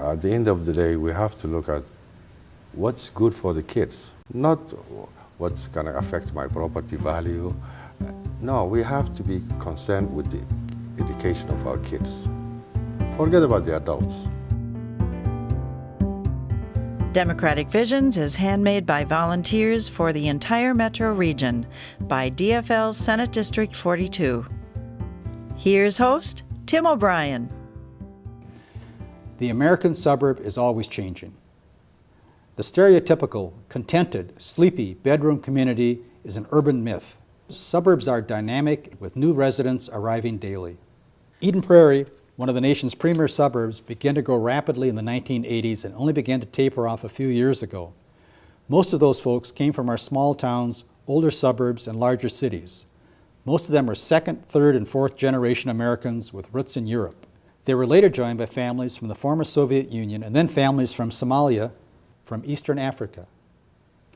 At the end of the day, we have to look at what's good for the kids, not what's going to affect my property value. No, we have to be concerned with the education of our kids. Forget about the adults. Democratic Visions is handmade by volunteers for the entire metro region by DFL Senate District 42. Here's host Tim O'Brien. The American suburb is always changing. The stereotypical, contented, sleepy bedroom community is an urban myth. Suburbs are dynamic, with new residents arriving daily. Eden Prairie, one of the nation's premier suburbs, began to grow rapidly in the 1980s and only began to taper off a few years ago. Most of those folks came from our small towns, older suburbs, and larger cities. Most of them were second, third, and fourth generation Americans with roots in Europe. They were later joined by families from the former Soviet Union and then families from Somalia, from Eastern Africa.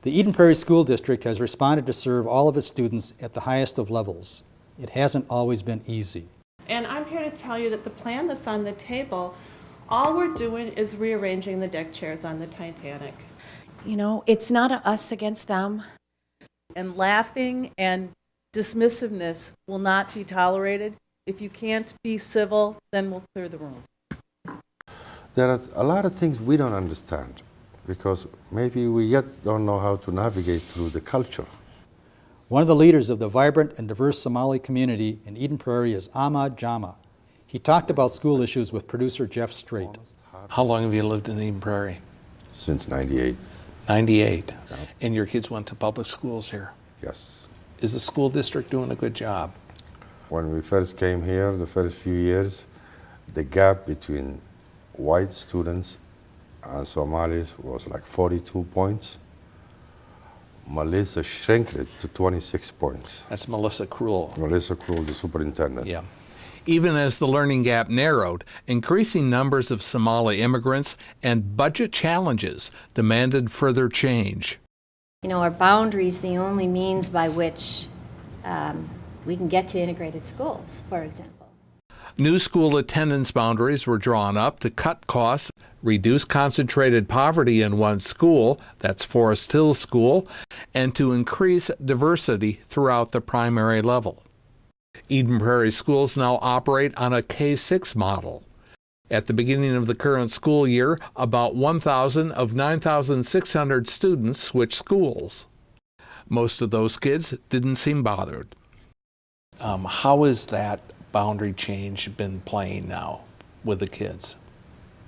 The Eden Prairie School District has responded to serve all of its students at the highest of levels. It hasn't always been easy. And I'm here to tell you that the plan that's on the table, all we're doing is rearranging the deck chairs on the Titanic. You know, it's not us against them. And laughing and dismissiveness will not be tolerated. If you can't be civil, then we'll clear the room. There are a lot of things we don't understand because maybe we yet don't know how to navigate through the culture. One of the leaders of the vibrant and diverse Somali community in Eden Prairie is Ahmed Jama. He talked about school issues with producer Jeff Strait. How long have you lived in Eden Prairie? Since 98. 98. Yeah. And your kids went to public schools here? Yes. Is the school district doing a good job? When we first came here, the first few years, the gap between white students and Somalis was like 42 points. Melissa shrank it to 26 points. That's Melissa Cruel. Melissa Cruel, the superintendent. Yeah. Even as the learning gap narrowed, increasing numbers of Somali immigrants and budget challenges demanded further change. You know, are boundaries the only means by which we can get to integrated schools, for example? New school attendance boundaries were drawn up to cut costs, reduce concentrated poverty in one school, that's Forest Hills School, and to increase diversity throughout the primary level. Eden Prairie schools now operate on a K-6 model. At the beginning of the current school year, about 1,000 of 9,600 students switched schools. Most of those kids didn't seem bothered. How has that boundary change been playing now with the kids?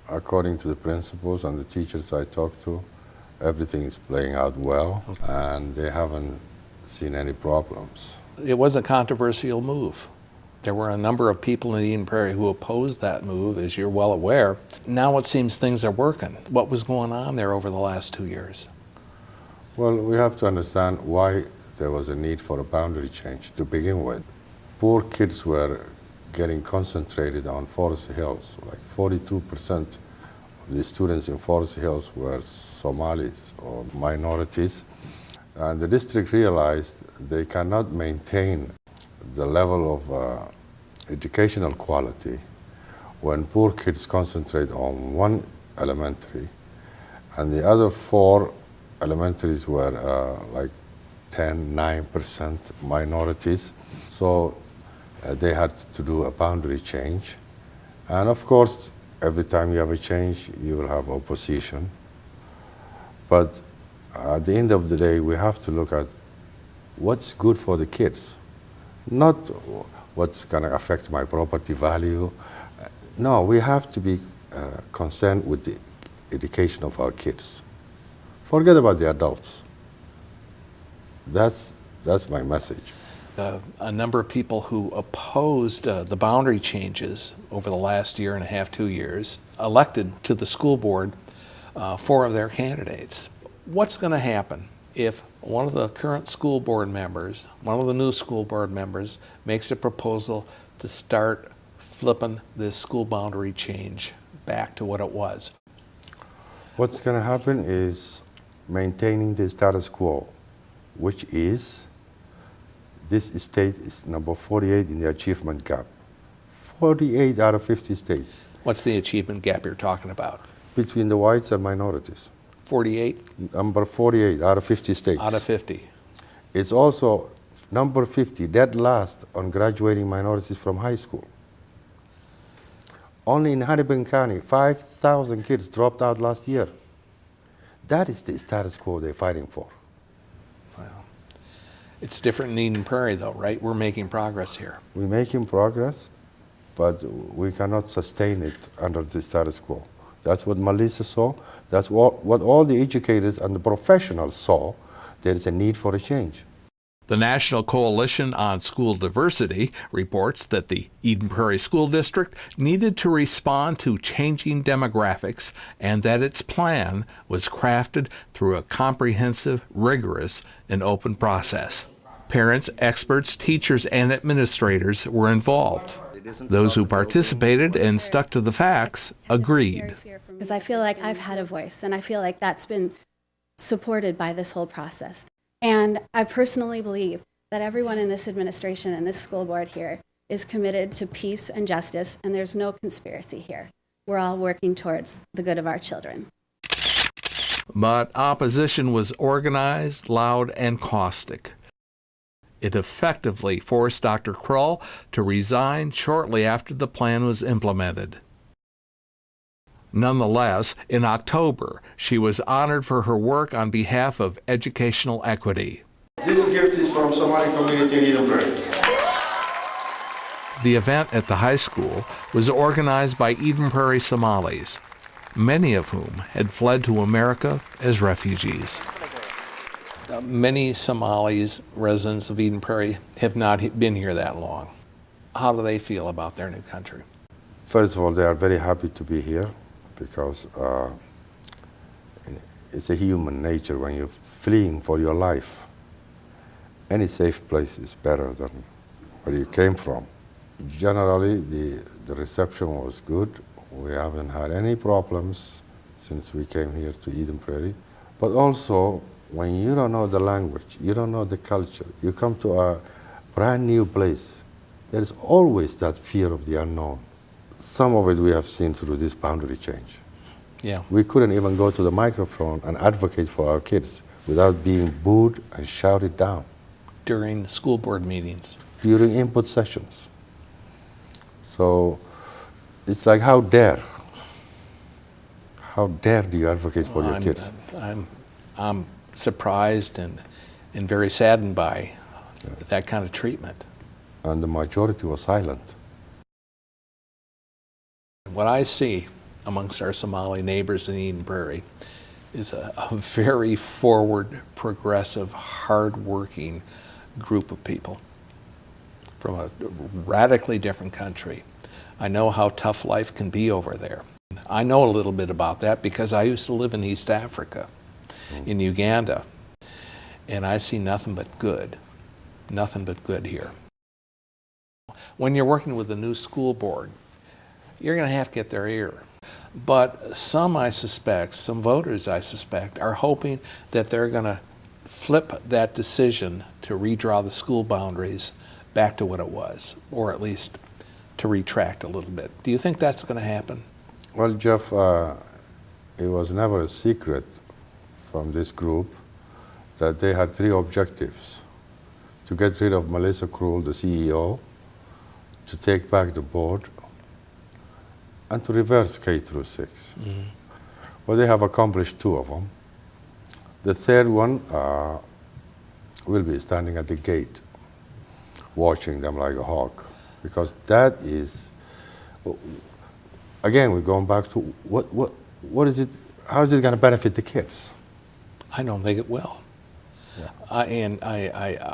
According to the principals and the teachers I talked to, everything is playing out well, and they haven't seen any problems. It was a controversial move. There were a number of people in Eden Prairie who opposed that move, as you're well aware. Now it seems things are working. What was going on there over the last 2 years? Well, we have to understand why there was a need for a boundary change to begin with. Poor kids were getting concentrated on Forest Hills. Like 42% of the students in Forest Hills were Somalis or minorities. And the district realized they cannot maintain the level of educational quality when poor kids concentrate on one elementary and the other 4 elementaries were like 9% minorities. So they had to do a boundary change. And of course, every time you have a change, you will have opposition. But at the end of the day, we have to look at what's good for the kids, not what's going to affect my property value. No, we have to be concerned with the education of our kids. Forget about the adults. That's my message. A number of people who opposed the boundary changes over the last year and a half, 2 years, elected to the school board 4 of their candidates. What's going to happen if one of the current school board members, one of the new school board members, makes a proposal to start flipping this school boundary change back to what it was? What's going to happen is maintaining the status quo, which is this state is number 48 in the achievement gap. 48 out of 50 states. What's the achievement gap you're talking about? between the whites and minorities. 48 Number 48 out of 50 states. out of 50. It's also number 50, dead last on graduating minorities from high school. Only in Hennepin County, 5,000 kids dropped out last year. That is the status quo they're fighting for. Well, it's different in Eden Prairie, though, right? We're making progress here. We're making progress, but we cannot sustain it under the status quo. That's what Melissa saw. That's what all the educators and the professionals saw. There is a need for a change. The National Coalition on School Diversity reports that the Eden Prairie School District needed to respond to changing demographics and that its plan was crafted through a comprehensive, rigorous, and open process. Parents, experts, teachers, and administrators were involved. Those who participated and stuck to the facts agreed. Because I feel like I've had a voice, and I feel like that's been supported by this whole process. And I personally believe that everyone in this administration and this school board here is committed to peace and justice, and there's no conspiracy here. We're all working towards the good of our children. But opposition was organized, loud, and caustic. It effectively forced Dr. Krull to resign shortly after the plan was implemented. Nonetheless, in October, she was honored for her work on behalf of educational equity. This gift is from Somali community in Eden Prairie. The event at the high school was organized by Eden Prairie Somalis, many of whom had fled to America as refugees. Many Somalis, residents of Eden Prairie, have not been here that long. How do they feel about their new country? First of all, they are very happy to be here because it's a human nature when you're fleeing for your life. Any safe place is better than where you came from. Generally, the reception was good. We haven't had any problems since we came here to Eden Prairie. But also, when you don't know the language, you don't know the culture, you come to a brand new place, there's always that fear of the unknown. Some of it we have seen through this boundary change. Yeah. We couldn't even go to the microphone and advocate for our kids without being booed and shouted down. During school board meetings. During input sessions. So it's like, how dare? How dare do you advocate for your kids? I'm surprised and very saddened by that kind of treatment. And the majority was silent. What I see amongst our Somali neighbors in Eden Prairie is a very forward, progressive, hard-working group of people from a radically different country. I know how tough life can be over there. I know a little bit about that because I used to live in East Africa, in Uganda, and I see nothing but good here. When you're working with a new school board, you're going to have to get their ear. But some voters I suspect, are hoping that they're going to flip that decision to redraw the school boundaries back to what it was, or at least to retract a little bit. Do you think that's going to happen? Well, Jeff, it was never a secret from this group that they had three objectives: to get rid of Melissa Krull, the CEO, to take back the board, and to reverse K through 6. Mm-hmm. Well, they have accomplished two of them. The third one will be standing at the gate, watching them like a hawk, because that is, again, we're going back to what is it? How is it going to benefit the kids? I don't think it will. Yeah.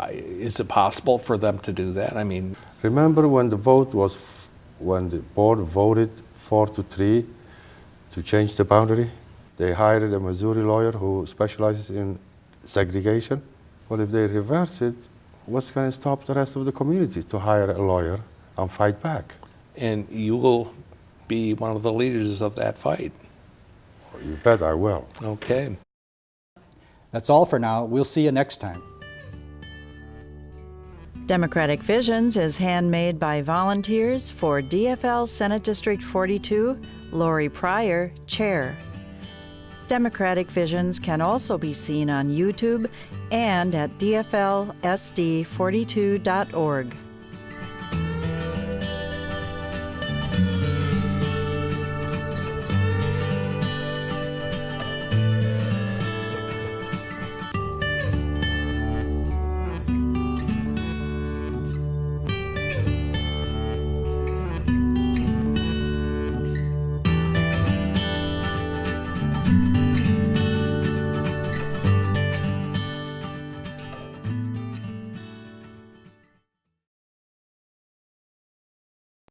Is it possible for them to do that? I mean, remember when the board voted 4-3 to change the boundary? They hired a Missouri lawyer who specializes in segregation. Well, if they reverse it, what's going to stop the rest of the community to hire a lawyer and fight back? And you will be one of the leaders of that fight. You bet I will. Okay. That's all for now. We'll see you next time. Democratic Visions is handmade by volunteers for DFL Senate District 42, Lori Pryor, Chair. Democratic Visions can also be seen on YouTube and at dflsd42.org.